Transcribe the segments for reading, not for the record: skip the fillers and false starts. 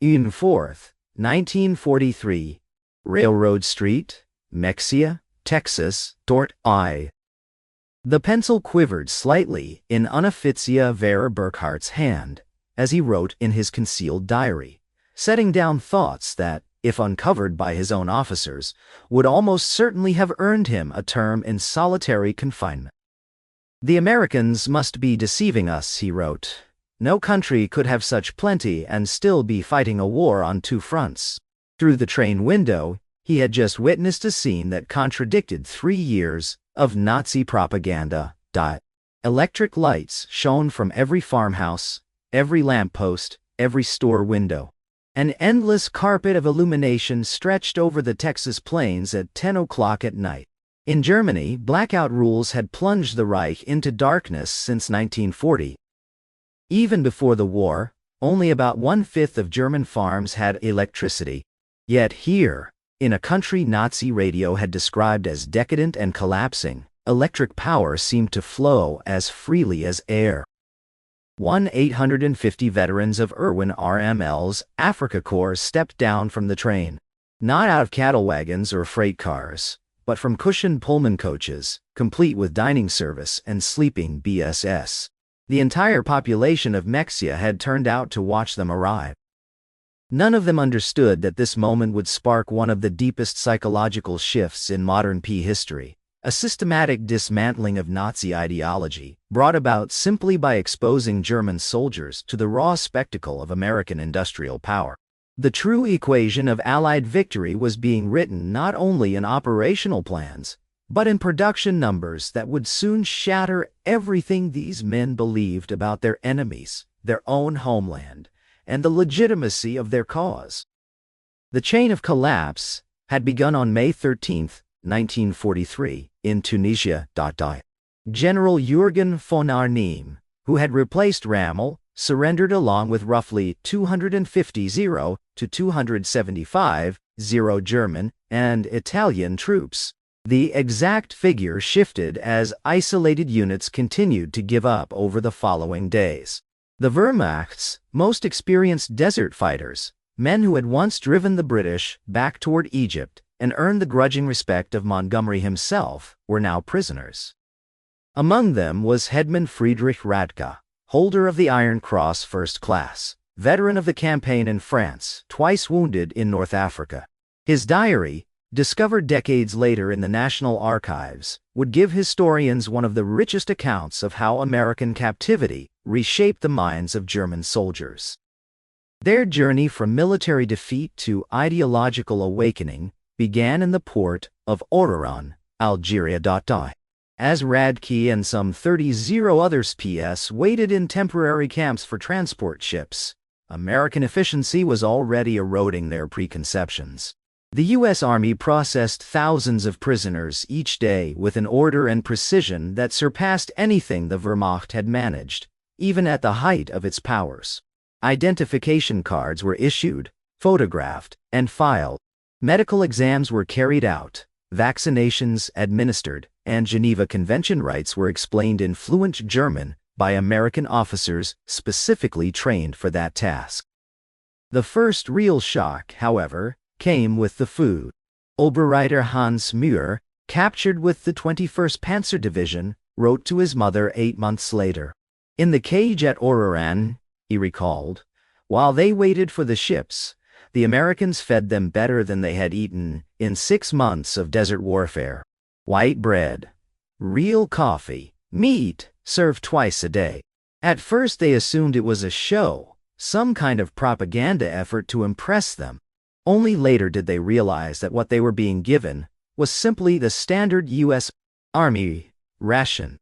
June 4th, 1943. Railroad Street, Mexia, Texas. I. The pencil quivered slightly in Unaficia Vera Burkhart's hand as he wrote in his concealed diary, setting down thoughts that, if uncovered by his own officers, would almost certainly have earned him a term in solitary confinement. "The Americans must be deceiving us," he wrote. "No country could have such plenty and still be fighting a war on two fronts." Through the train window, he had just witnessed a scene that contradicted 3 years of Nazi propaganda. Electric lights shone from every farmhouse, every lamppost, every store window. An endless carpet of illumination stretched over the Texas plains at 10 o'clock at night. In Germany, blackout rules had plunged the Reich into darkness since 1940. Even before the war, only about 1/5 of German farms had electricity. Yet here, in a country Nazi radio had described as decadent and collapsing, electric power seemed to flow as freely as air. 850 veterans of Irwin RML's Africa Corps stepped down from the train, not out of cattle wagons or freight cars, but from cushioned Pullman coaches, complete with dining service and sleeping BSS. The entire population of Mexia had turned out to watch them arrive. None of them understood that this moment would spark one of the deepest psychological shifts in modern history. A systematic dismantling of Nazi ideology, brought about simply by exposing German soldiers to the raw spectacle of American industrial power. The true equation of Allied victory was being written not only in operational plans, but in production numbers that would soon shatter everything these men believed about their enemies, their own homeland, and the legitimacy of their cause. The chain of collapse had begun on May 13, 1943, in Tunisia. General Jürgen von Arnim, who had replaced Rommel, surrendered along with roughly 250 to 275 German and Italian troops. The exact figure shifted as isolated units continued to give up over the following days. The Wehrmacht's most experienced desert fighters, men who had once driven the British back toward Egypt and earned the grudging respect of Montgomery himself, were now prisoners. Among them was Headman Friedrich Radke, holder of the Iron Cross First Class, veteran of the campaign in France, twice wounded in North Africa. His diary, discovered decades later in the National Archives, would give historians one of the richest accounts of how American captivity reshaped the minds of German soldiers. Their journey from military defeat to ideological awakening began in the port of Oran, Algeria. As Radke and some 30 others waited in temporary camps for transport ships, American efficiency was already eroding their preconceptions. The U.S. Army processed thousands of prisoners each day with an order and precision that surpassed anything the Wehrmacht had managed, even at the height of its powers. Identification cards were issued, photographed, and filed. Medical exams were carried out, vaccinations administered, and Geneva Convention rights were explained in fluent German by American officers specifically trained for that task. The first real shock, however, came with the food. Oberreiter Hans Mühr, captured with the 21st Panzer Division, wrote to his mother 8 months later. "In the cage at Oran," he recalled, "while they waited for the ships, the Americans fed them better than they had eaten in 6 months of desert warfare. White bread, real coffee, meat, served twice a day. At first they assumed it was a show, some kind of propaganda effort to impress them. Only later did they realize that what they were being given was simply the standard U.S. Army ration.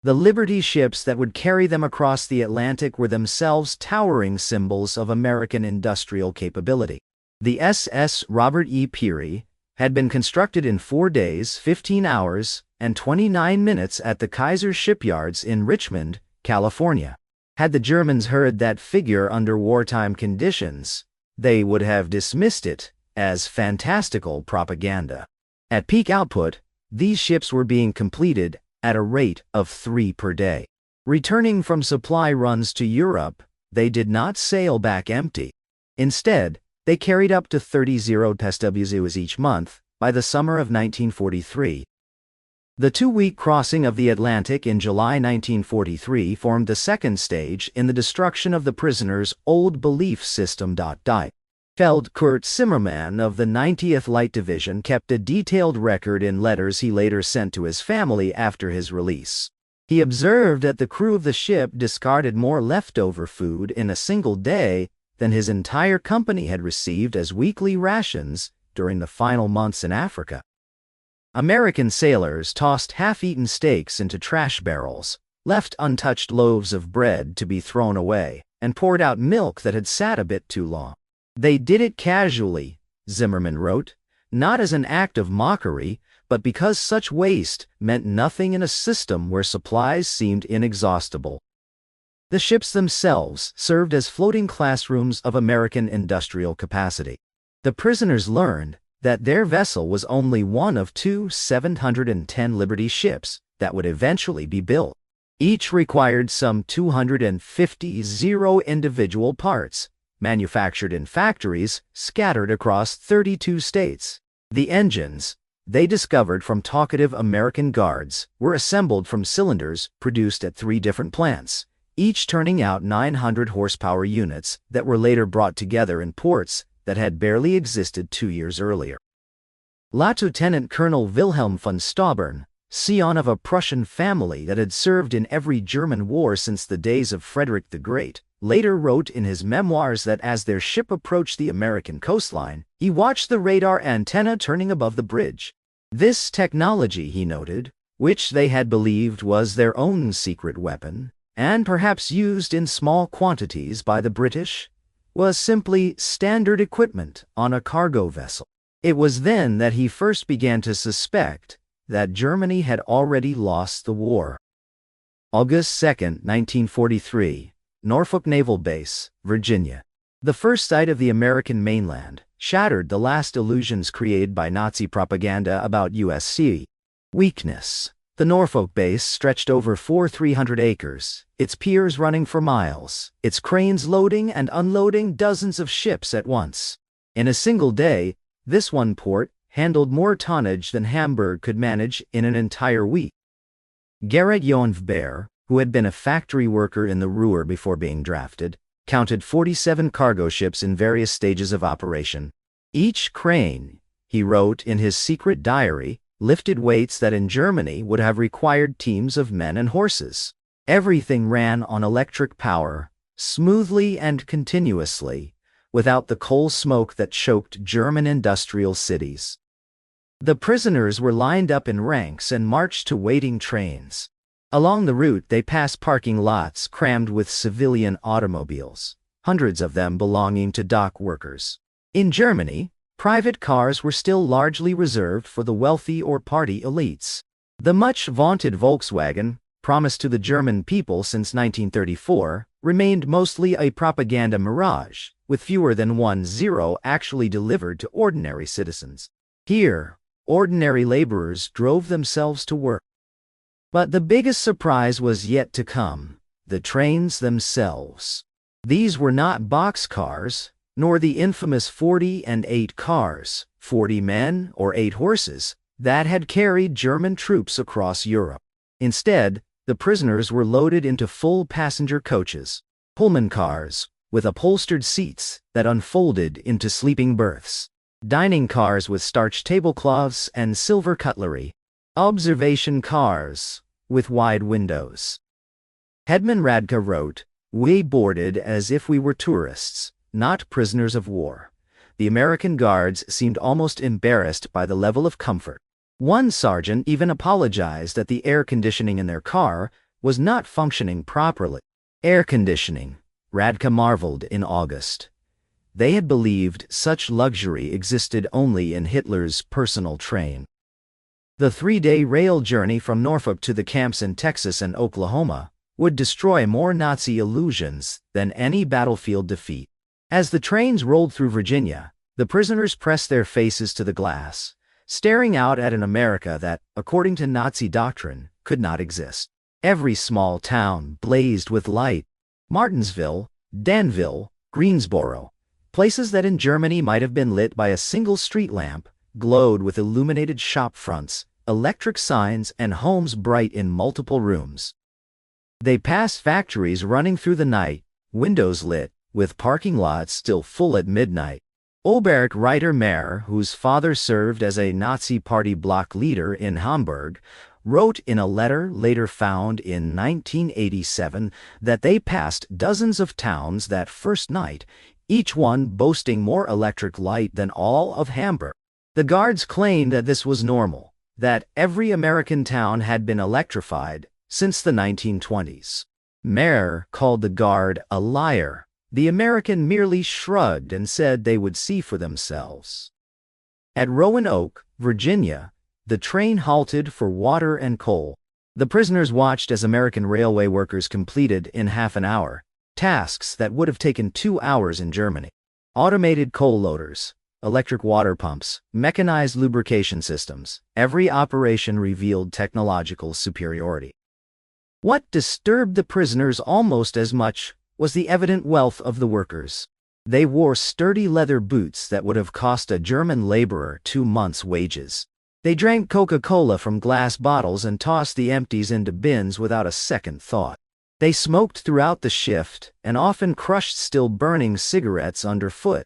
The Liberty ships that would carry them across the Atlantic were themselves towering symbols of American industrial capability. The SS Robert E. Peary had been constructed in 4 days, 15 hours, and 29 minutes at the Kaiser shipyards in Richmond, California. Had the Germans heard that figure under wartime conditions, they would have dismissed it as fantastical propaganda. At peak output, these ships were being completed at a rate of 3 per day. Returning from supply runs to Europe, they did not sail back empty. Instead, they carried up to 30 POWs each month by the summer of 1943. The two-week crossing of the Atlantic in July 1943 formed the second stage in the destruction of the prisoners' old belief system. Feld Kurt Zimmermann of the 90th Light Division kept a detailed record in letters he later sent to his family after his release. He observed that the crew of the ship discarded more leftover food in a single day than his entire company had received as weekly rations during the final months in Africa. American sailors tossed half-eaten steaks into trash barrels, left untouched loaves of bread to be thrown away, and poured out milk that had sat a bit too long. They did it casually, Zimmermann wrote, not as an act of mockery, but because such waste meant nothing in a system where supplies seemed inexhaustible. The ships themselves served as floating classrooms of American industrial capacity. The prisoners learned that their vessel was only one of two 710 Liberty ships that would eventually be built. Each required some 250 individual parts, manufactured in factories scattered across 32 states. The engines, they discovered from talkative American guards, were assembled from cylinders produced at 3 different plants, each turning out 900 horsepower units that were later brought together in ports that had barely existed 2 years earlier. Lieutenant Colonel Wilhelm von Staubern, scion of a Prussian family that had served in every German war since the days of Frederick the Great, later wrote in his memoirs that as their ship approached the American coastline, he watched the radar antenna turning above the bridge. This technology, he noted, which they had believed was their own secret weapon, and perhaps used in small quantities by the British, was simply standard equipment on a cargo vessel. It was then that he first began to suspect that Germany had already lost the war. August 2, 1943, Norfolk Naval Base, Virginia. The first sight of the American mainland shattered the last illusions created by Nazi propaganda about U.S. sea weakness. The Norfolk base stretched over 300 acres, its piers running for miles, its cranes loading and unloading dozens of ships at once. In a single day, this one port handled more tonnage than Hamburg could manage in an entire week. Gerrit Jan Verbeer, who had been a factory worker in the Ruhr before being drafted, counted 47 cargo ships in various stages of operation. Each crane, he wrote in his secret diary, lifted weights that in Germany would have required teams of men and horses. Everything ran on electric power, smoothly and continuously, without the coal smoke that choked German industrial cities. The prisoners were lined up in ranks and marched to waiting trains. Along the route they passed parking lots crammed with civilian automobiles, hundreds of them belonging to dock workers. In Germany, private cars were still largely reserved for the wealthy or party elites. The much-vaunted Volkswagen, promised to the German people since 1934, remained mostly a propaganda mirage, with fewer than 10 actually delivered to ordinary citizens. Here, ordinary laborers drove themselves to work. But the biggest surprise was yet to come: the trains themselves. These were not boxcars, nor the infamous 40 and 8 cars, 40 men or 8 horses, that had carried German troops across Europe. Instead, the prisoners were loaded into full passenger coaches, Pullman cars, with upholstered seats that unfolded into sleeping berths, dining cars with starched tablecloths and silver cutlery, observation cars with wide windows. Hedman Radke wrote, "We boarded as if we were tourists, not prisoners of war." The American guards seemed almost embarrassed by the level of comfort. One sergeant even apologized that the air conditioning in their car was not functioning properly. Air conditioning, Radke marveled in August. They had believed such luxury existed only in Hitler's personal train. The 3-day rail journey from Norfolk to the camps in Texas and Oklahoma would destroy more Nazi illusions than any battlefield defeat. As the trains rolled through Virginia, the prisoners pressed their faces to the glass, staring out at an America that, according to Nazi doctrine, could not exist. Every small town blazed with light: Martinsville, Danville, Greensboro. Places that in Germany might have been lit by a single street lamp glowed with illuminated shop fronts, electric signs, and homes bright in multiple rooms. They passed factories running through the night, windows lit, with parking lots still full at midnight. Oberst Reiter Mayer, whose father served as a Nazi Party bloc leader in Hamburg, wrote in a letter later found in 1987 that they passed dozens of towns that first night, each one boasting more electric light than all of Hamburg. The guards claimed that this was normal, that every American town had been electrified since the 1920s. Mayer called the guard a liar. The American merely shrugged and said they would see for themselves. At Roanoke, Virginia, the train halted for water and coal. The prisoners watched as American railway workers completed in half an hour tasks that would have taken 2 hours in Germany. Automated coal loaders, electric water pumps, mechanized lubrication systems, every operation revealed technological superiority. What disturbed the prisoners almost as much was the evident wealth of the workers. They wore sturdy leather boots that would have cost a German laborer 2 months' wages. They drank Coca-Cola from glass bottles and tossed the empties into bins without a second thought. They smoked throughout the shift and often crushed still burning cigarettes underfoot.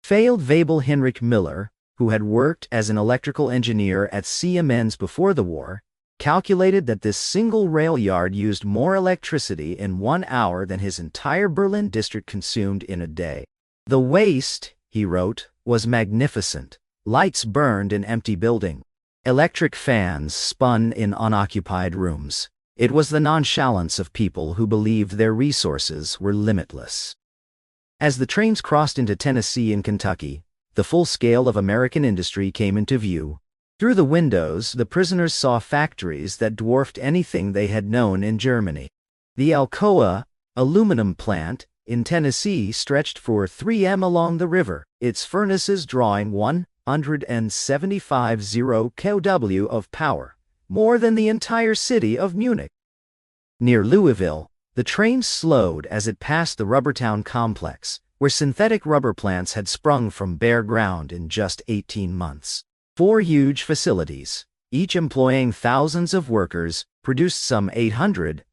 Failed Webel Heinrich Miller, who had worked as an electrical engineer at Siemens before the war, calculated that this single rail yard used more electricity in 1 hour than his entire Berlin district consumed in a day. The waste, he wrote, was magnificent. Lights burned in empty buildings. Electric fans spun in unoccupied rooms. It was the nonchalance of people who believed their resources were limitless. As the trains crossed into Tennessee and Kentucky, the full scale of American industry came into view. Through the windows, the prisoners saw factories that dwarfed anything they had known in Germany. The Alcoa aluminum plant in Tennessee stretched for 3 m along the river, its furnaces drawing 175 kW of power, more than the entire city of Munich. Near Louisville, the train slowed as it passed the Rubbertown complex, where synthetic rubber plants had sprung from bare ground in just 18 months. 4 huge facilities, each employing thousands of workers, produced some 800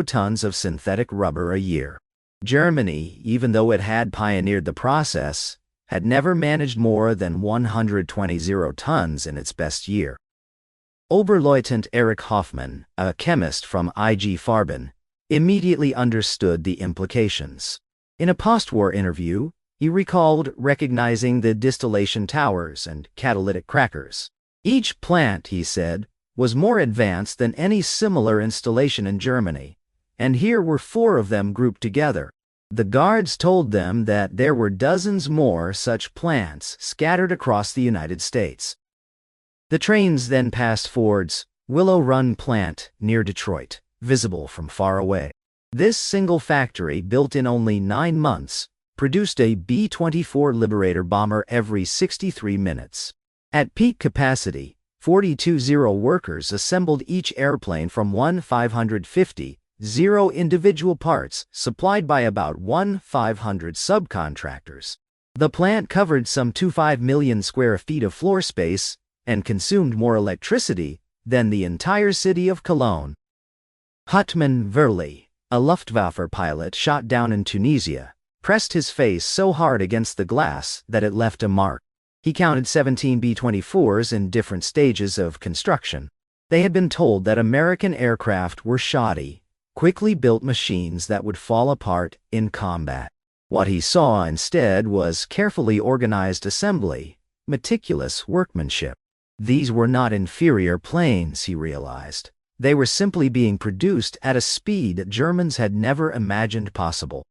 tons of synthetic rubber a year. Germany, even though it had pioneered the process, had never managed more than 120 tons in its best year. Oberleutnant Erich Hoffmann, a chemist from IG Farben, immediately understood the implications. In a post-war interview, he recalled recognizing the distillation towers and catalytic crackers. Each plant, he said, was more advanced than any similar installation in Germany, and here were 4 of them grouped together. The guards told them that there were dozens more such plants scattered across the United States. The trains then passed Ford's Willow Run plant near Detroit, visible from far away. This single factory, built in only 9 months, produced a B-24 Liberator bomber every 63 minutes. At peak capacity, 42 workers assembled each airplane from 550 individual parts supplied by about 500 subcontractors. The plant covered some 25 million square feet of floor space and consumed more electricity than the entire city of Cologne. Hutman Verli, a Luftwaffe pilot shot down in Tunisia, pressed his face so hard against the glass that it left a mark. He counted 17 B-24s in different stages of construction. They had been told that American aircraft were shoddy, quickly built machines that would fall apart in combat. What he saw instead was carefully organized assembly, meticulous workmanship. These were not inferior planes, he realized. They were simply being produced at a speed Germans had never imagined possible.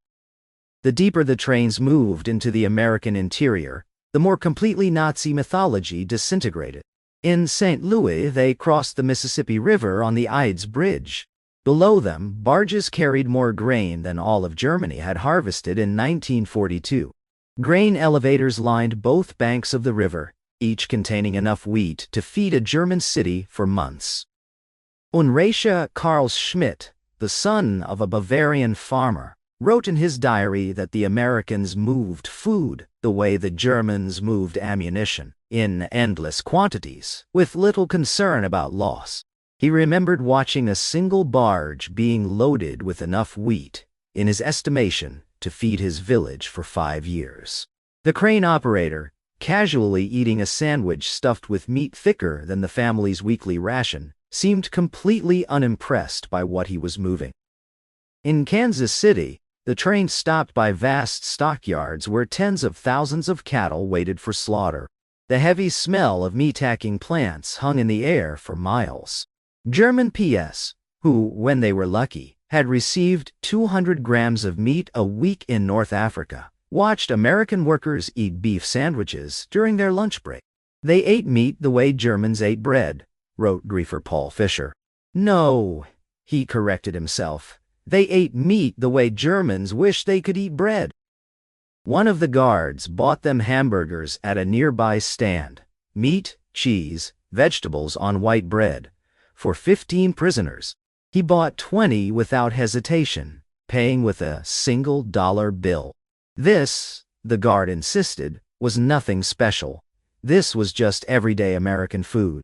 The deeper the trains moved into the American interior, the more completely Nazi mythology disintegrated. In St. Louis, they crossed the Mississippi River on the Eads Bridge. Below them, barges carried more grain than all of Germany had harvested in 1942. Grain elevators lined both banks of the river, each containing enough wheat to feed a German city for months. Unrecher Karl Schmidt, the son of a Bavarian farmer, wrote in his diary that the Americans moved food the way the Germans moved ammunition, in endless quantities, with little concern about loss. He remembered watching a single barge being loaded with enough wheat, in his estimation, to feed his village for 5 years. The crane operator, casually eating a sandwich stuffed with meat thicker than the family's weekly ration, seemed completely unimpressed by what he was moving. In Kansas City, the train stopped by vast stockyards where tens of thousands of cattle waited for slaughter. The heavy smell of meat-packing plants hung in the air for miles. German POWs, who, when they were lucky, had received 200 grams of meat a week in North Africa, watched American workers eat beef sandwiches during their lunch break. "They ate meat the way Germans ate bread," wrote griefer Paul Fisher. "No," he corrected himself, "they ate meat the way Germans wish they could eat bread." One of the guards bought them hamburgers at a nearby stand, meat, cheese, vegetables on white bread, for 15 prisoners. He bought 20 without hesitation, paying with a single dollar bill. This, the guard insisted, was nothing special. This was just everyday American food.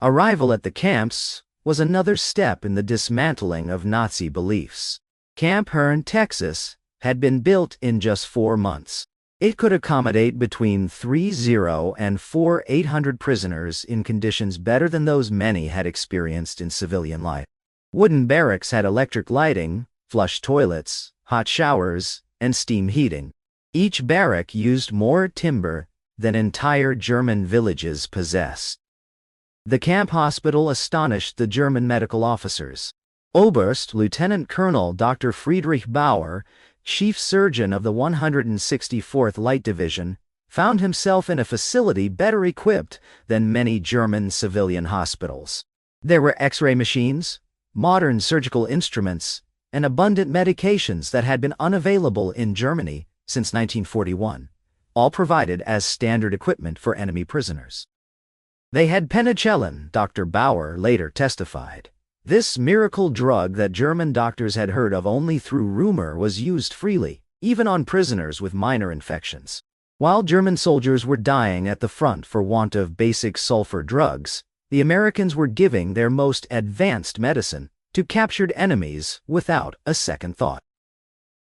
Arrival at the camps was another step in the dismantling of Nazi beliefs. Camp Hearn, Texas, had been built in just 4 months. It could accommodate between 30 and 800 prisoners in conditions better than those many had experienced in civilian life. Wooden barracks had electric lighting, flush toilets, hot showers, and steam heating. Each barrack used more timber than entire German villages possessed. The camp hospital astonished the German medical officers. Oberst Lieutenant Colonel Dr. Friedrich Bauer, chief surgeon of the 164th Light Division, found himself in a facility better equipped than many German civilian hospitals. There were X-ray machines, modern surgical instruments, and abundant medications that had been unavailable in Germany since 1941, all provided as standard equipment for enemy prisoners. They had penicillin, Dr. Bauer later testified. This miracle drug that German doctors had heard of only through rumor was used freely, even on prisoners with minor infections. While German soldiers were dying at the front for want of basic sulfur drugs, the Americans were giving their most advanced medicine to captured enemies without a second thought.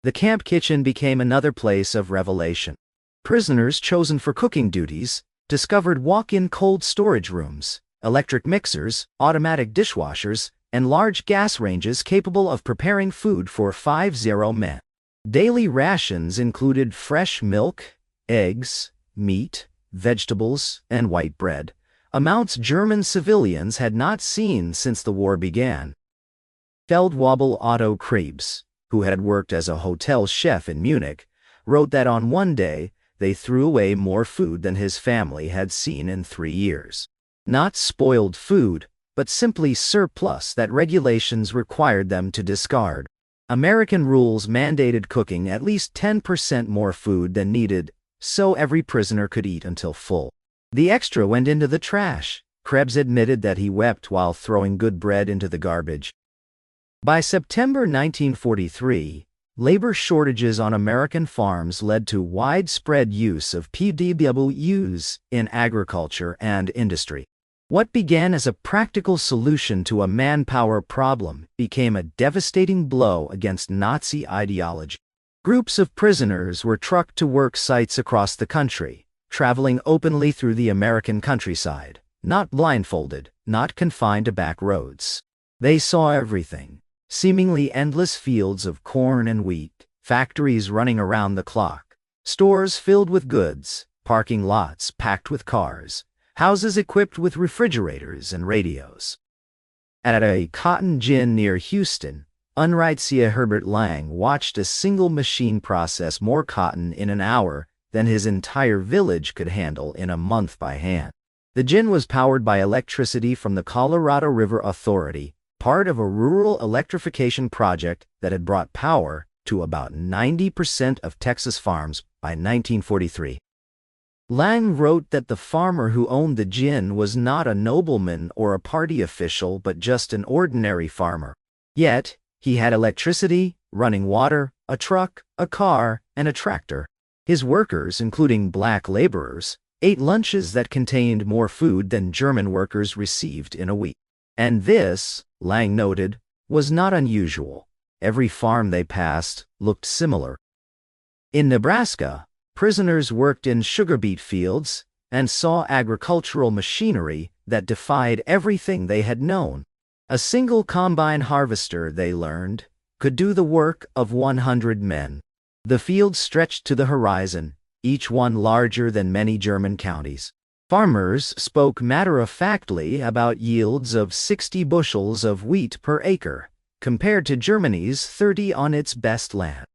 The camp kitchen became another place of revelation. Prisoners chosen for cooking duties discovered walk-in cold storage rooms, electric mixers, automatic dishwashers, and large gas ranges capable of preparing food for 50 men. Daily rations included fresh milk, eggs, meat, vegetables, and white bread, amounts German civilians had not seen since the war began. Feldwebel Otto Krebs, who had worked as a hotel chef in Munich, wrote that on one day they threw away more food than his family had seen in 3 years. Not spoiled food, but simply surplus that regulations required them to discard. American rules mandated cooking at least 10% more food than needed, so every prisoner could eat until full. The extra went into the trash. Krebs admitted that he wept while throwing good bread into the garbage. By September 1943, labor shortages on American farms led to widespread use of POWs in agriculture and industry. What began as a practical solution to a manpower problem became a devastating blow against Nazi ideology. Groups of prisoners were trucked to work sites across the country, traveling openly through the American countryside, not blindfolded, not confined to back roads. They saw everything. Seemingly endless fields of corn and wheat, factories running around the clock, stores filled with goods, parking lots packed with cars, houses equipped with refrigerators and radios. At a cotton gin near Houston, Unreitzia Herbert Lang watched a single machine process more cotton in an hour than his entire village could handle in a month by hand. The gin was powered by electricity from the Colorado River Authority, part of a rural electrification project that had brought power to about 90% of Texas farms by 1943. Lang wrote that the farmer who owned the gin was not a nobleman or a party official but just an ordinary farmer. Yet, he had electricity, running water, a truck, a car, and a tractor. His workers, including black laborers, ate lunches that contained more food than German workers received in a week. And this, Lang noted, was not unusual. Every farm they passed looked similar. In Nebraska, prisoners worked in sugar beet fields and saw agricultural machinery that defied everything they had known. A single combine harvester, they learned, could do the work of 100 men. The fields stretched to the horizon, each one larger than many German counties. Farmers spoke matter-of-factly about yields of 60 bushels of wheat per acre, compared to Germany's 30 on its best land.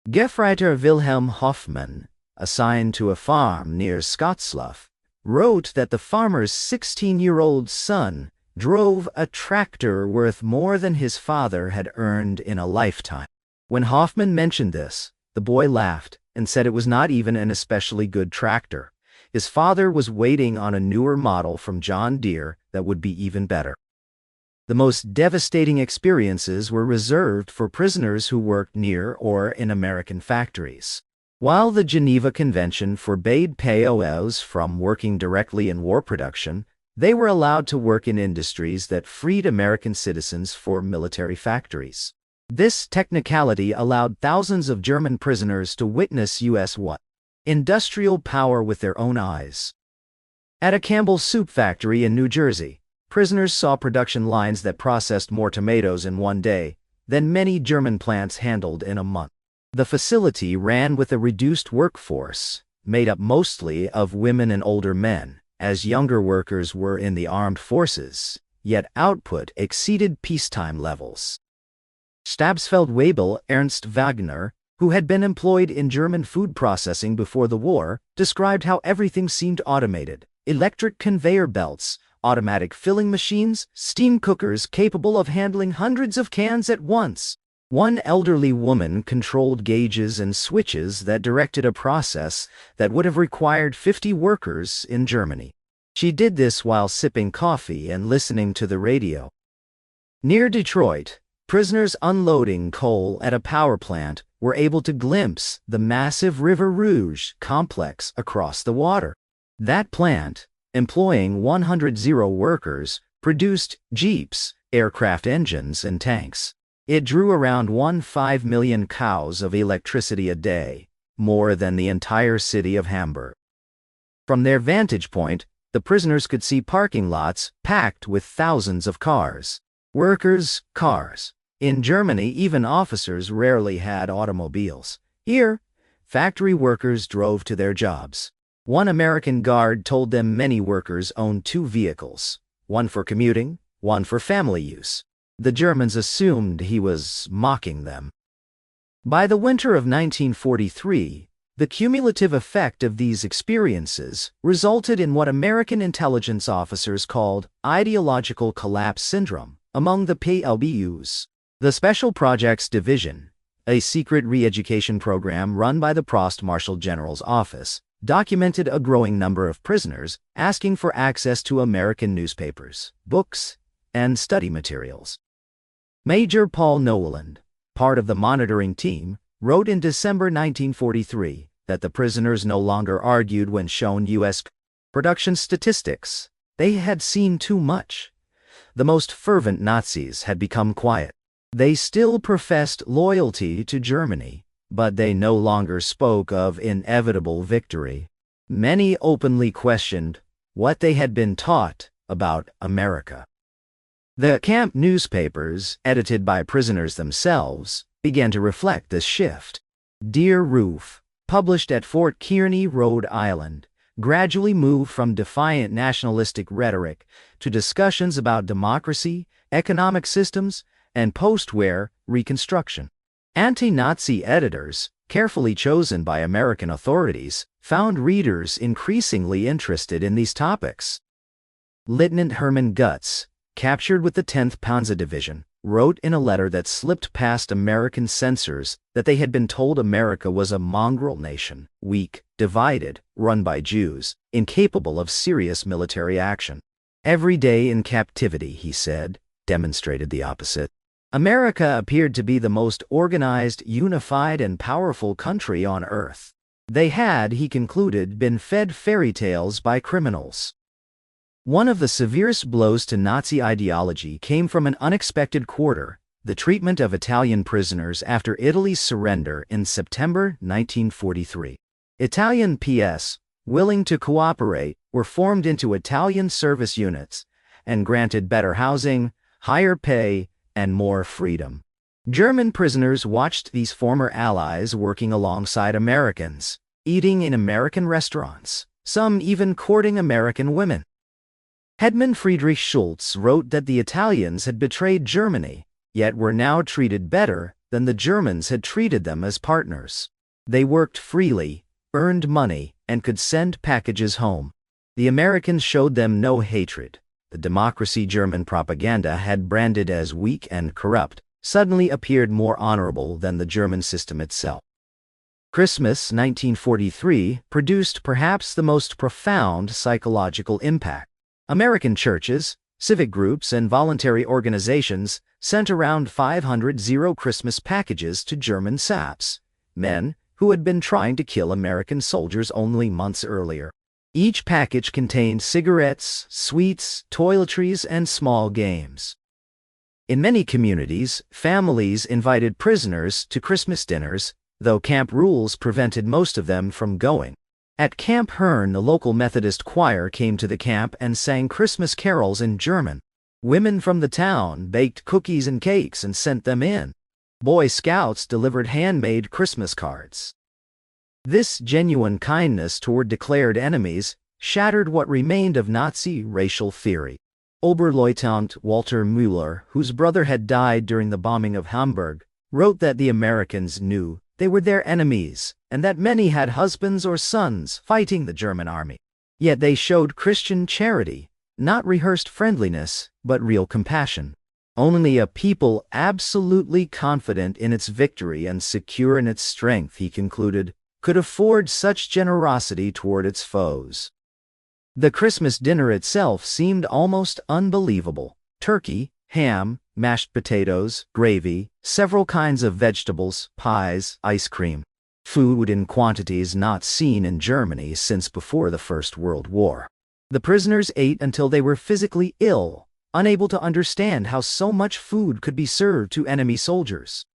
Gefreiter Wilhelm Hoffmann, assigned to a farm near Scottsluff, wrote that the farmer's 16-year-old son drove a tractor worth more than his father had earned in a lifetime. When Hoffmann mentioned this, the boy laughed and said it was not even an especially good tractor. His father was waiting on a newer model from John Deere that would be even better. The most devastating experiences were reserved for prisoners who worked near or in American factories. While the Geneva Convention forbade POWs from working directly in war production, they were allowed to work in industries that freed American citizens for military factories. This technicality allowed thousands of German prisoners to witness U.S. industrial power with their own eyes. At a Campbell's soup factory in New Jersey, prisoners saw production lines that processed more tomatoes in one day than many German plants handled in a month. The facility ran with a reduced workforce, made up mostly of women and older men, as younger workers were in the armed forces, yet output exceeded peacetime levels. Stabsfeldwebel Ernst Wagner, who had been employed in German food processing before the war, described how everything seemed automated: electric conveyor belts, automatic filling machines, steam cookers capable of handling hundreds of cans at once. One elderly woman controlled gauges and switches that directed a process that would have required 50 workers in Germany. She did this while sipping coffee and listening to the radio. Near Detroit, prisoners unloading coal at a power plant were able to glimpse the massive River Rouge complex across the water. That plant, employing 100 workers, produced jeeps, aircraft engines, and tanks. It drew around 1.5 million cows of electricity a day, more than the entire city of Hamburg. From their vantage point, the prisoners could see parking lots packed with thousands of cars. Workers, cars. In Germany, even officers rarely had automobiles. Here, factory workers drove to their jobs. One American guard told them many workers owned 2 vehicles, one for commuting, one for family use. The Germans assumed he was mocking them. By the winter of 1943, the cumulative effect of these experiences resulted in what American intelligence officers called ideological collapse syndrome among the POWs. The Special Projects Division, a secret re-education program run by the Prost Marshal General's office, documented a growing number of prisoners asking for access to American newspapers, books, and study materials. Major Paul Noland, part of the monitoring team, wrote in December 1943 that the prisoners no longer argued when shown U.S. production statistics. They had seen too much. The most fervent Nazis had become quiet. They still professed loyalty to Germany, but they no longer spoke of inevitable victory. Many openly questioned what they had been taught about America. The camp newspapers, edited by prisoners themselves, began to reflect this shift. Dear Roof, published at Fort Kearny, Rhode Island, gradually moved from defiant nationalistic rhetoric to discussions about democracy, economic systems, and post-war reconstruction. Anti-Nazi editors, carefully chosen by American authorities, found readers increasingly interested in these topics. Lieutenant Hermann Gutz, captured with the 10th Panzer Division, wrote in a letter that slipped past American censors that they had been told America was a mongrel nation, weak, divided, run by Jews, incapable of serious military action. Every day in captivity, he said, demonstrated the opposite. America appeared to be the most organized, unified, and powerful country on Earth. They had, he concluded, been fed fairy tales by criminals. One of the severest blows to Nazi ideology came from an unexpected quarter: the treatment of Italian prisoners after Italy's surrender in September 1943. Italian PS, willing to cooperate, were formed into Italian service units and granted better housing, higher pay, and more freedom. German prisoners watched these former allies working alongside Americans, eating in American restaurants, some even courting American women. Hetman Friedrich Schultz wrote that the Italians had betrayed Germany, yet were now treated better than the Germans had treated them as partners. They worked freely, earned money, and could send packages home. The Americans showed them no hatred. The democracy German propaganda had branded as weak and corrupt suddenly appeared more honorable than the German system itself. Christmas 1943 produced perhaps the most profound psychological impact. American churches, civic groups, and voluntary organizations sent around 500 Christmas packages to German saps, men who had been trying to kill American soldiers only months earlier. Each package contained cigarettes, sweets, toiletries, and small games. In many communities, families invited prisoners to Christmas dinners, though camp rules prevented most of them from going. At Camp Hearn, the local Methodist choir came to the camp and sang Christmas carols in German. Women from the town baked cookies and cakes and sent them in. Boy Scouts delivered handmade Christmas cards. This genuine kindness toward declared enemies shattered what remained of Nazi racial theory. Oberleutnant Walter Müller, whose brother had died during the bombing of Hamburg, wrote that the Americans knew they were their enemies, and that many had husbands or sons fighting the German army. Yet they showed Christian charity, not rehearsed friendliness, but real compassion. Only a people absolutely confident in its victory and secure in its strength, he concluded, could afford such generosity toward its foes. The Christmas dinner itself seemed almost unbelievable. Turkey, ham, mashed potatoes, gravy, several kinds of vegetables, pies, ice cream. Food in quantities not seen in Germany since before the First World War. The prisoners ate until they were physically ill, unable to understand how so much food could be served to enemy soldiers.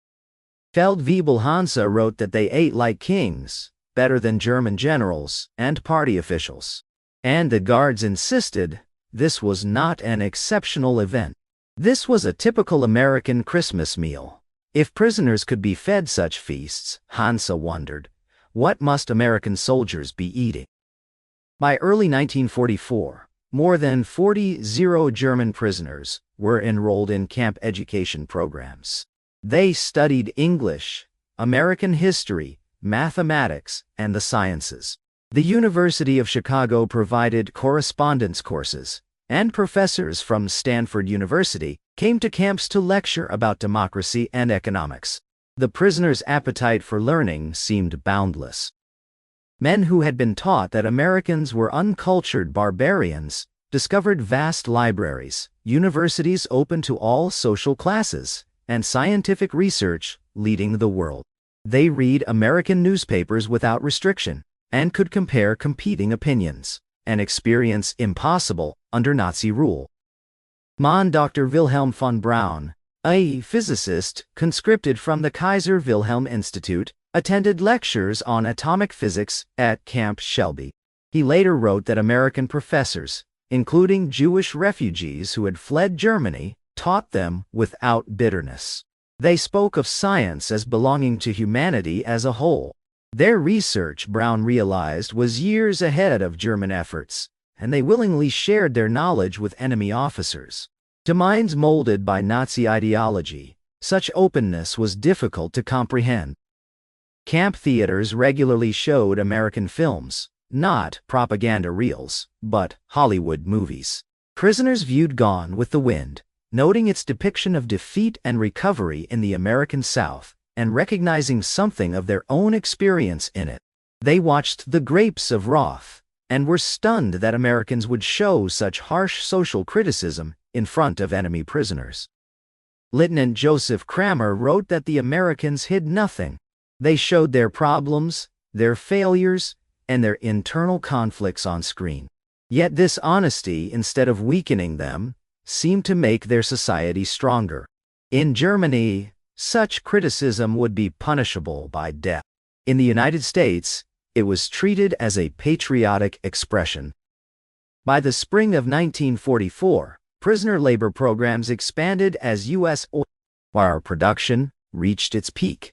Feldwebel Hansa wrote that they ate like kings, better than German generals and party officials. And the guards insisted this was not an exceptional event. This was a typical American Christmas meal. If prisoners could be fed such feasts, Hansa wondered, what must American soldiers be eating? By early 1944, more than 40 German prisoners were enrolled in camp education programs. They studied English, American history, mathematics, and the sciences. The University of Chicago provided correspondence courses, and professors from Stanford University came to camps to lecture about democracy and economics. The prisoners' appetite for learning seemed boundless. Men who had been taught that Americans were uncultured barbarians discovered vast libraries, universities open to all social classes, and scientific research leading the world. They read American newspapers without restriction and could compare competing opinions, an experience impossible under Nazi rule. Dr. Wilhelm von Braun, a physicist conscripted from the Kaiser Wilhelm Institute, attended lectures on atomic physics at Camp Shelby. He later wrote that American professors, including Jewish refugees who had fled Germany, taught them without bitterness. They spoke of science as belonging to humanity as a whole. Their research, Braun realized, was years ahead of German efforts, and they willingly shared their knowledge with enemy officers. To minds molded by Nazi ideology, such openness was difficult to comprehend. Camp theaters regularly showed American films, not propaganda reels, but Hollywood movies. Prisoners viewed Gone with the Wind, noting its depiction of defeat and recovery in the American South, and recognizing something of their own experience in it. They watched The Grapes of Wrath, and were stunned that Americans would show such harsh social criticism in front of enemy prisoners. Lieutenant Joseph Kramer wrote that the Americans hid nothing. They showed their problems, their failures, and their internal conflicts on screen. Yet this honesty, instead of weakening them, seemed to make their society stronger. In Germany, such criticism would be punishable by death. In the United States, it was treated as a patriotic expression. By the spring of 1944, prisoner labor programs expanded as U.S. oil production reached its peak.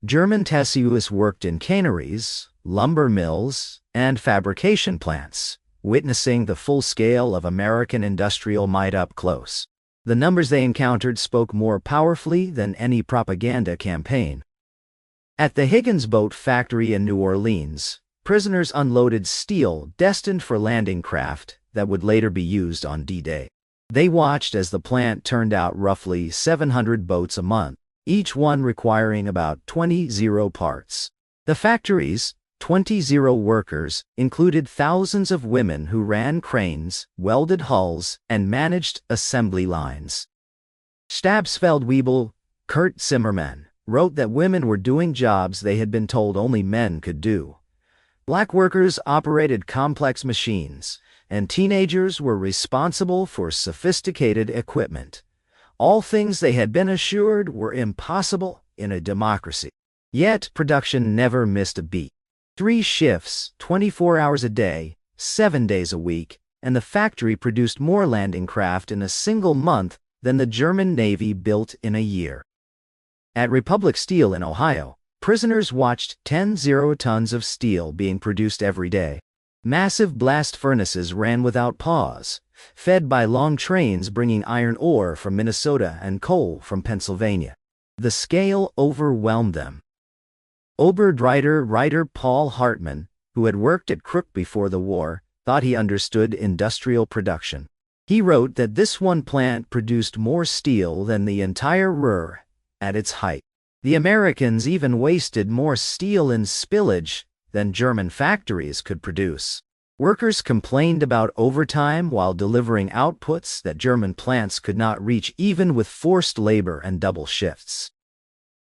German TSUs worked in canneries, lumber mills, and fabrication plants, witnessing the full scale of American industrial might up close. The numbers they encountered spoke more powerfully than any propaganda campaign. At the Higgins Boat Factory in New Orleans, prisoners unloaded steel destined for landing craft that would later be used on D-Day. They watched as the plant turned out roughly 700 boats a month, each one requiring about 20 zero parts. The factory's 20 zero workers included thousands of women who ran cranes, welded hulls, and managed assembly lines. Stabsfeldwebel Kurt Zimmermann wrote that women were doing jobs they had been told only men could do. Black workers operated complex machines, and teenagers were responsible for sophisticated equipment. All things they had been assured were impossible in a democracy. Yet production never missed a beat. 3 shifts, 24 hours a day, 7 days a week, and the factory produced more landing craft in a single month than the German Navy built in a year. At Republic Steel in Ohio, prisoners watched 10 tons of steel being produced every day. Massive blast furnaces ran without pause, fed by long trains bringing iron ore from Minnesota and coal from Pennsylvania. The scale overwhelmed them. Oberreiter Paul Hartmann, who had worked at Crook before the war, thought he understood industrial production. He wrote that this one plant produced more steel than the entire Ruhr at its height. The Americans even wasted more steel in spillage than German factories could produce. Workers complained about overtime while delivering outputs that German plants could not reach even with forced labor and double shifts.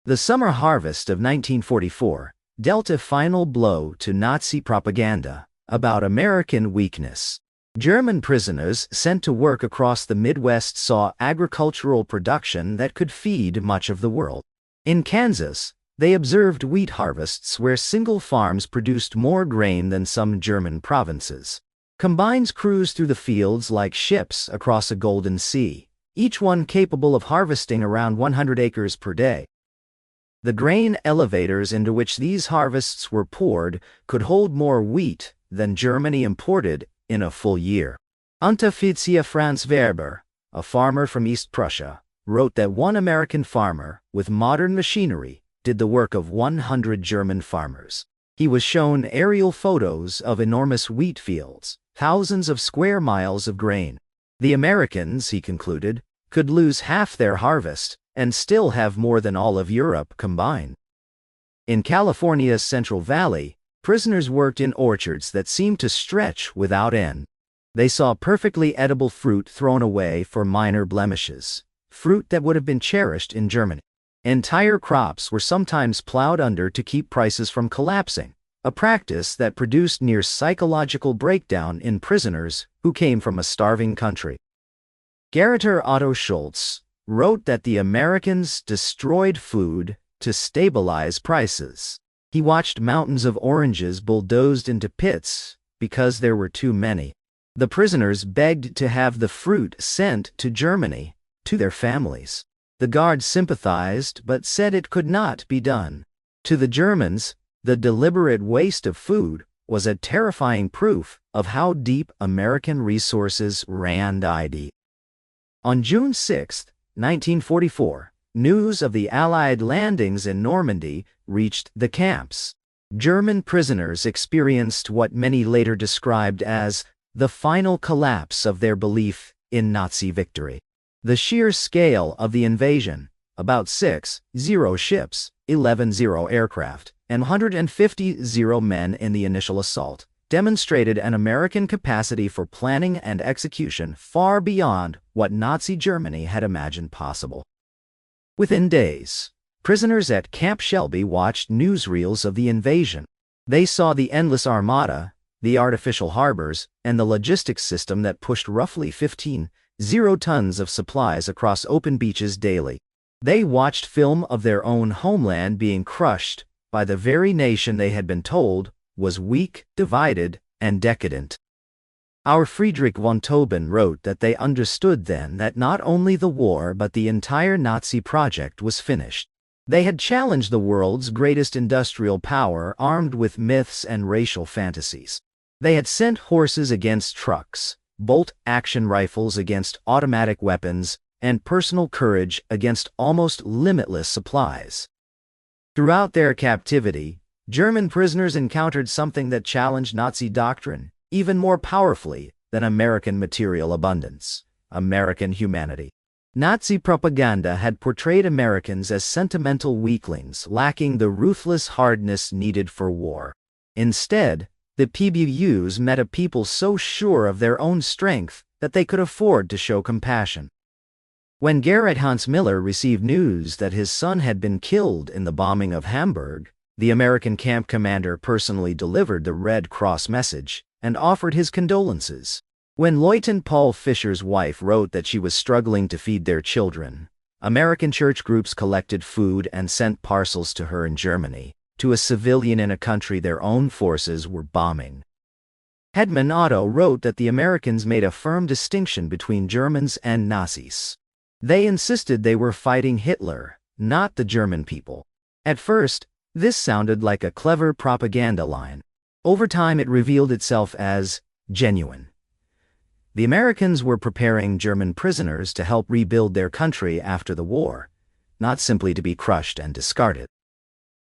The summer harvest of 1944 dealt a final blow to Nazi propaganda about American weakness. German prisoners sent to work across the Midwest saw agricultural production that could feed much of the world. In Kansas, they observed wheat harvests where single farms produced more grain than some German provinces. Combines cruised through the fields like ships across a golden sea, each one capable of harvesting around 100 acres per day. The grain elevators into which these harvests were poured could hold more wheat than Germany imported in a full year. Unteroffizier Franz Werber, a farmer from East Prussia, wrote that one American farmer, with modern machinery, did the work of 100 German farmers. He was shown aerial photos of enormous wheat fields, thousands of square miles of grain. The Americans, he concluded, could lose half their harvest and still have more than all of Europe combined. In California's Central Valley, prisoners worked in orchards that seemed to stretch without end. They saw perfectly edible fruit thrown away for minor blemishes, fruit that would have been cherished in Germany. Entire crops were sometimes plowed under to keep prices from collapsing, a practice that produced near psychological breakdown in prisoners who came from a starving country. Garreter Otto Schultz wrote that the Americans destroyed food to stabilize prices. He watched mountains of oranges bulldozed into pits because there were too many. The prisoners begged to have the fruit sent to Germany, to their families. The guards sympathized but said it could not be done. To the Germans, the deliberate waste of food was a terrifying proof of how deep American resources ran deep. On June 6, 1944, news of the Allied landings in Normandy reached the camps. German prisoners experienced what many later described as the final collapse of their belief in Nazi victory. The sheer scale of the invasion, about 6 ships, 11 aircraft, and 150 men in the initial assault, demonstrated an American capacity for planning and execution far beyond what Nazi Germany had imagined possible. Within days, prisoners at Camp Shelby watched newsreels of the invasion. They saw the endless armada, the artificial harbors, and the logistics system that pushed roughly 15,000 tons of supplies across open beaches daily. They watched film of their own homeland being crushed by the very nation they had been told was weak, divided, and decadent. Our Friedrich von Tauben wrote that they understood then that not only the war but the entire Nazi project was finished. They had challenged the world's greatest industrial power armed with myths and racial fantasies. They had sent horses against trucks, bolt-action rifles against automatic weapons, and personal courage against almost limitless supplies. Throughout their captivity, German prisoners encountered something that challenged Nazi doctrine even more powerfully than American material abundance: American humanity. Nazi propaganda had portrayed Americans as sentimental weaklings lacking the ruthless hardness needed for war. Instead, the POWs met a people so sure of their own strength that they could afford to show compassion. When Gerrit Hans Miller received news that his son had been killed in the bombing of Hamburg, the American camp commander personally delivered the Red Cross message and offered his condolences. When Lieutenant Paul Fisher's wife wrote that she was struggling to feed their children, American church groups collected food and sent parcels to her in Germany, to a civilian in a country their own forces were bombing. Hetman Otto wrote that the Americans made a firm distinction between Germans and Nazis. They insisted they were fighting Hitler, not the German people. At first, this sounded like a clever propaganda line. Over time it revealed itself as genuine. The Americans were preparing German prisoners to help rebuild their country after the war, not simply to be crushed and discarded.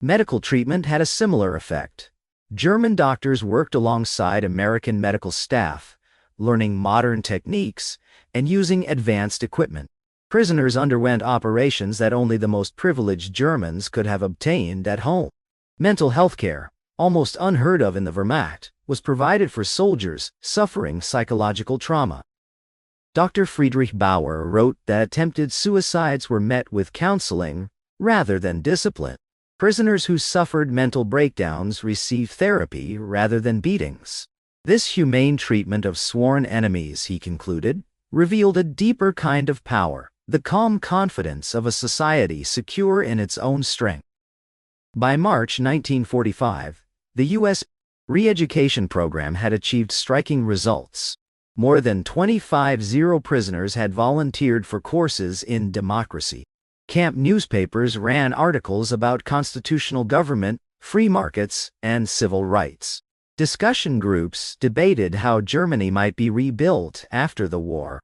Medical treatment had a similar effect. German doctors worked alongside American medical staff, learning modern techniques and using advanced equipment. Prisoners underwent operations that only the most privileged Germans could have obtained at home. Mental health care, almost unheard of in the Wehrmacht, was provided for soldiers suffering psychological trauma. Dr. Friedrich Bauer wrote that attempted suicides were met with counseling rather than discipline. Prisoners who suffered mental breakdowns received therapy rather than beatings. This humane treatment of sworn enemies, he concluded, revealed a deeper kind of power, the calm confidence of a society secure in its own strength. By March 1945, the U.S. re-education program had achieved striking results. More than 25,000 prisoners had volunteered for courses in democracy. Camp newspapers ran articles about constitutional government, free markets, and civil rights. Discussion groups debated how Germany might be rebuilt after the war.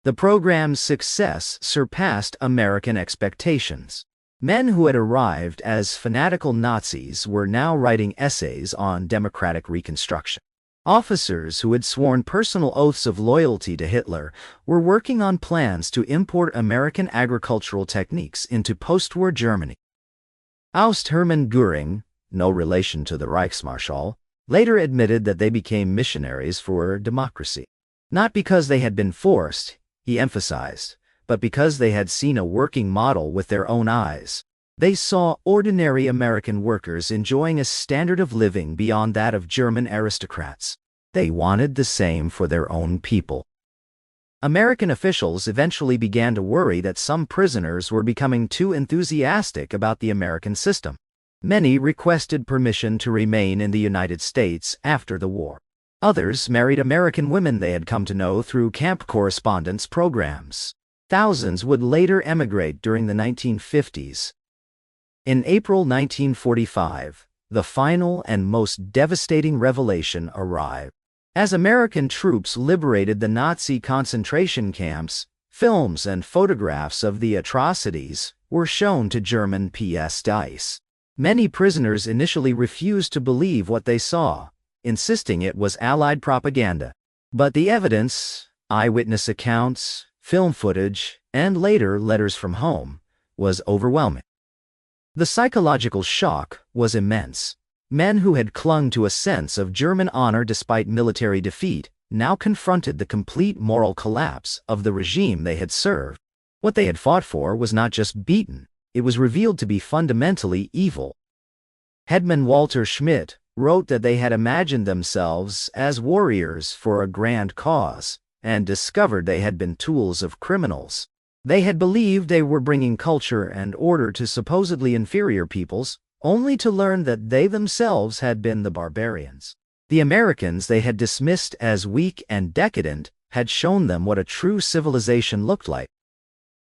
The program's success surpassed American expectations. Men who had arrived as fanatical Nazis were now writing essays on democratic reconstruction. Officers who had sworn personal oaths of loyalty to Hitler were working on plans to import American agricultural techniques into post-war Germany. Aust Hermann Göring, no relation to the Reichsmarschall, later admitted that they became missionaries for democracy. Not because they had been forced, he emphasized, but because they had seen a working model with their own eyes. They saw ordinary American workers enjoying a standard of living beyond that of German aristocrats. They wanted the same for their own people. American officials eventually began to worry that some prisoners were becoming too enthusiastic about the American system. Many requested permission to remain in the United States after the war. Others married American women they had come to know through camp correspondence programs. Thousands would later emigrate during the 1950s. In April 1945, the final and most devastating revelation arrived. As American troops liberated the Nazi concentration camps, films and photographs of the atrocities were shown to German POWs. Many prisoners initially refused to believe what they saw, insisting it was Allied propaganda. But the evidence, eyewitness accounts, film footage, and later letters from home, was overwhelming. The psychological shock was immense. Men who had clung to a sense of German honor despite military defeat now confronted the complete moral collapse of the regime they had served. What they had fought for was not just beaten, it was revealed to be fundamentally evil. Headman Walter Schmidt wrote that they had imagined themselves as warriors for a grand cause, and discovered they had been tools of criminals. They had believed they were bringing culture and order to supposedly inferior peoples, only to learn that they themselves had been the barbarians. The Americans they had dismissed as weak and decadent had shown them what a true civilization looked like.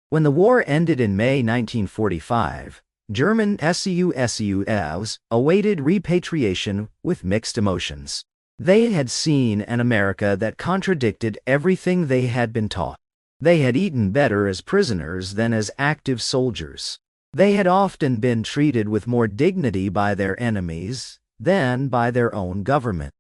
When the war ended in May 1945, German POWs awaited repatriation with mixed emotions. They had seen an America that contradicted everything they had been taught. They had eaten better as prisoners than as active soldiers. They had often been treated with more dignity by their enemies than by their own government.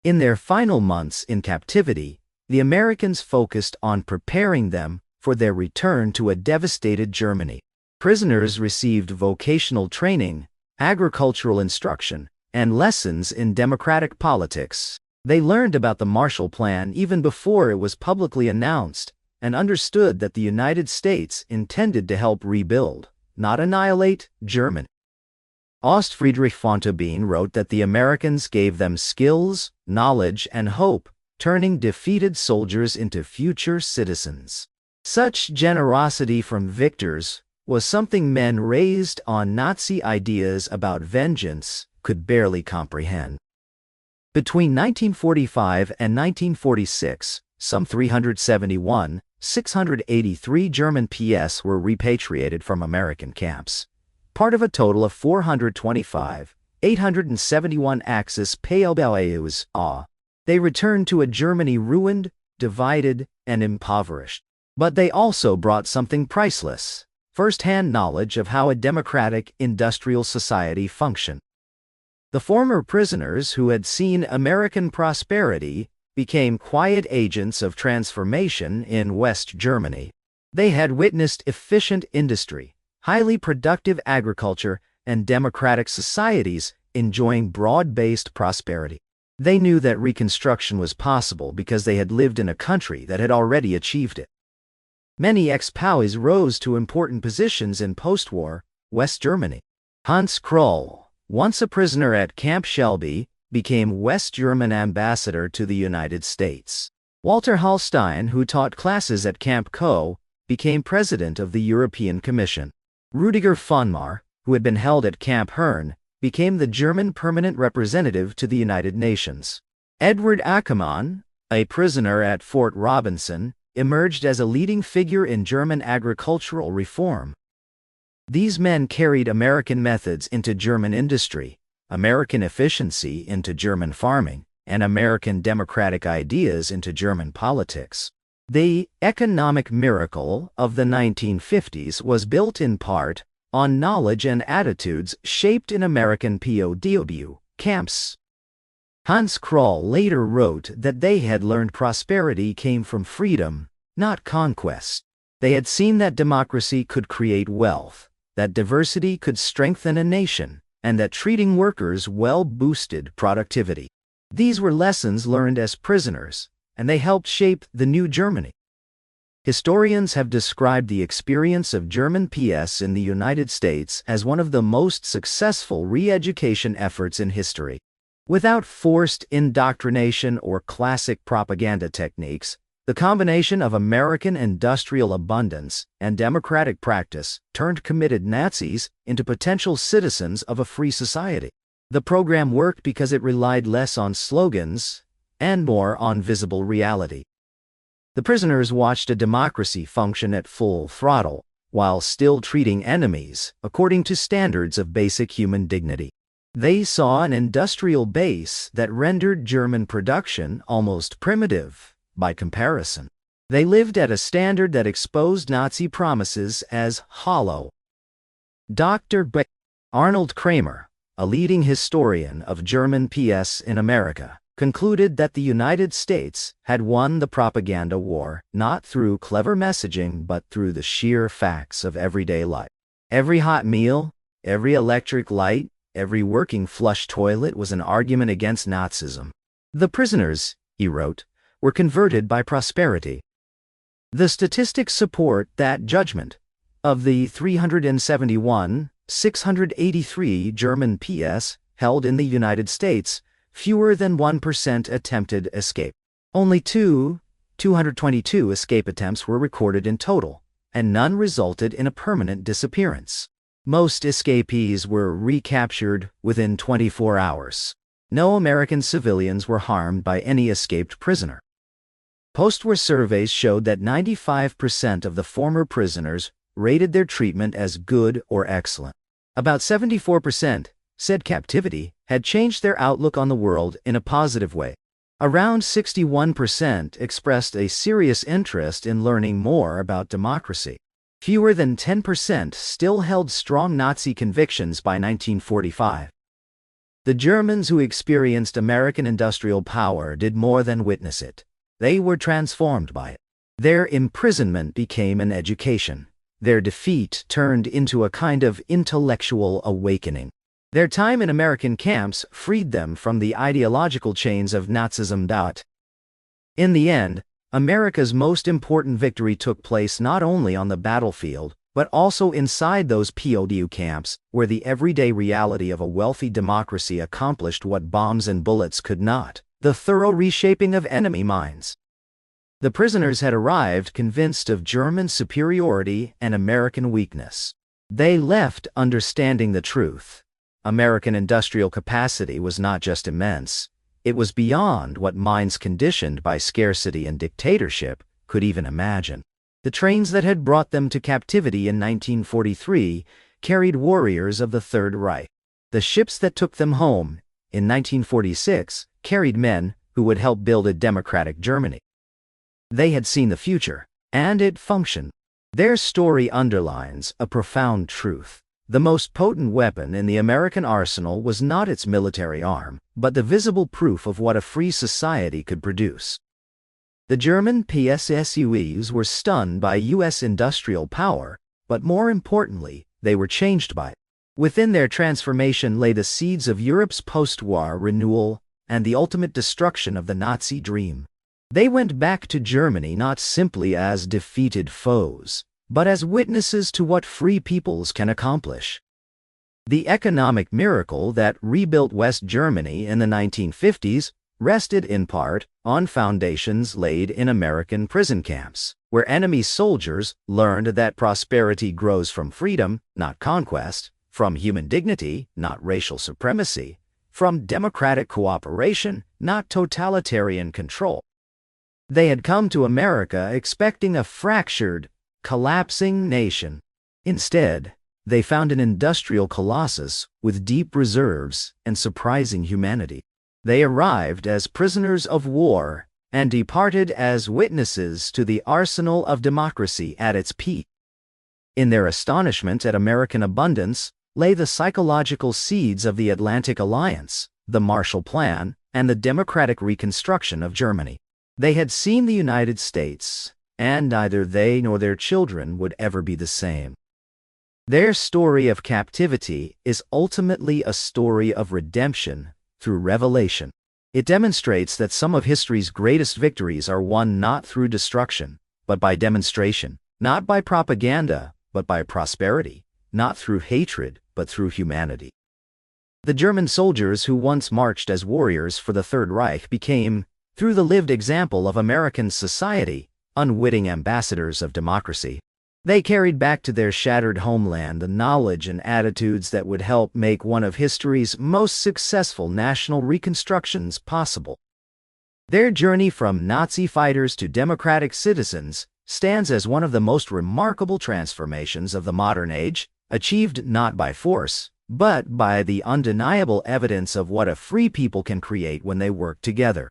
In their final months in captivity, the Americans focused on preparing them for their return to a devastated Germany. Prisoners received vocational training, agricultural instruction, and lessons in democratic politics. They learned about the Marshall Plan even before it was publicly announced, and understood that the United States intended to help rebuild, not annihilate, Germany. Ostfriedrich Fontaine wrote that the Americans gave them skills, knowledge, and hope, turning defeated soldiers into future citizens. Such generosity from victors was something men raised on Nazi ideas about vengeance could barely comprehend. Between 1945 and 1946, some 683 German POWs were repatriated from American camps, part of a total of 871 Axis POWs. They returned to a Germany ruined, divided, and impoverished. But they also brought something priceless: first-hand knowledge of how a democratic, industrial society functioned. The former prisoners who had seen American prosperity became quiet agents of transformation in West Germany. They had witnessed efficient industry, highly productive agriculture, and democratic societies enjoying broad-based prosperity. They knew that reconstruction was possible because they had lived in a country that had already achieved it. Many ex-POWs rose to important positions in post-war West Germany. Hans Krull, once a prisoner at Camp Shelby, became West German ambassador to the United States. Walter Hallstein, who taught classes at Camp Co., became president of the European Commission. Rüdiger von Mar, who had been held at Camp Herne, became the German permanent representative to the United Nations. Edward Ackermann, a prisoner at Fort Robinson, emerged as a leading figure in German agricultural reform. These men carried American methods into German industry, American efficiency into German farming, and American democratic ideas into German politics. The economic miracle of the 1950s was built in part on knowledge and attitudes shaped in American POW camps. Hans Krull later wrote that they had learned prosperity came from freedom, not conquest. They had seen that democracy could create wealth, that diversity could strengthen a nation, and that treating workers well boosted productivity. These were lessons learned as prisoners, and they helped shape the new Germany. Historians have described the experience of German POWs in the United States as one of the most successful re-education efforts in history. Without forced indoctrination or classic propaganda techniques, the combination of American industrial abundance and democratic practice turned committed Nazis into potential citizens of a free society. The program worked because it relied less on slogans and more on visible reality. The prisoners watched a democracy function at full throttle, while still treating enemies according to standards of basic human dignity. They saw an industrial base that rendered German production almost primitive by comparison. They lived at a standard that exposed Nazi promises as hollow. Dr. Arnold Kramer, a leading historian of German POWs in America, concluded that the United States had won the propaganda war not through clever messaging but through the sheer facts of everyday life. Every hot meal, every electric light, every working flush toilet was an argument against Nazism. The prisoners, he wrote, were converted by prosperity. The statistics support that judgment. Of the 371, 683 German PS held in the United States, fewer than 1% attempted escape. Only 222 escape attempts were recorded in total, and none resulted in a permanent disappearance. Most escapees were recaptured within 24 hours. No American civilians were harmed by any escaped prisoner. Post-war surveys showed that 95% of the former prisoners rated their treatment as good or excellent. About 74% said captivity had changed their outlook on the world in a positive way. Around 61% expressed a serious interest in learning more about democracy. Fewer than 10% still held strong Nazi convictions by 1945. The Germans who experienced American industrial power did more than witness it. They were transformed by it. Their imprisonment became an education. Their defeat turned into a kind of intellectual awakening. Their time in American camps freed them from the ideological chains of Nazism. In the end, America's most important victory took place not only on the battlefield, but also inside those POW camps, where the everyday reality of a wealthy democracy accomplished what bombs and bullets could not: the thorough reshaping of enemy minds. The prisoners had arrived convinced of German superiority and American weakness. They left understanding the truth. American industrial capacity was not just immense, it was beyond what minds conditioned by scarcity and dictatorship could even imagine. The trains that had brought them to captivity in 1943 carried warriors of the Third Reich. The ships that took them home, in 1946, carried men who would help build a democratic Germany. They had seen the future, and it functioned. Their story underlines a profound truth. The most potent weapon in the American arsenal was not its military arm, but the visible proof of what a free society could produce. The German PSSUEs were stunned by U.S. industrial power, but more importantly, they were changed by it. Within their transformation lay the seeds of Europe's post-war renewal and the ultimate destruction of the Nazi dream. They went back to Germany not simply as defeated foes, but as witnesses to what free peoples can accomplish. The economic miracle that rebuilt West Germany in the 1950s rested in part on foundations laid in American prison camps, where enemy soldiers learned that prosperity grows from freedom, not conquest, from human dignity, not racial supremacy, from democratic cooperation, not totalitarian control. They had come to America expecting a fractured, collapsing nation. Instead, they found an industrial colossus with deep reserves and surprising humanity. They arrived as prisoners of war and departed as witnesses to the arsenal of democracy at its peak. In their astonishment at American abundance lay the psychological seeds of the Atlantic Alliance, the Marshall Plan, and the democratic reconstruction of Germany. They had seen the United States, and neither they nor their children would ever be the same. Their story of captivity is ultimately a story of redemption through revelation. It demonstrates that some of history's greatest victories are won not through destruction, but by demonstration, not by propaganda, but by prosperity, not through hatred, but through humanity. The German soldiers who once marched as warriors for the Third Reich became, through the lived example of American society, unwitting ambassadors of democracy. They carried back to their shattered homeland the knowledge and attitudes that would help make one of history's most successful national reconstructions possible. Their journey from Nazi fighters to democratic citizens stands as one of the most remarkable transformations of the modern age, achieved not by force, but by the undeniable evidence of what a free people can create when they work together.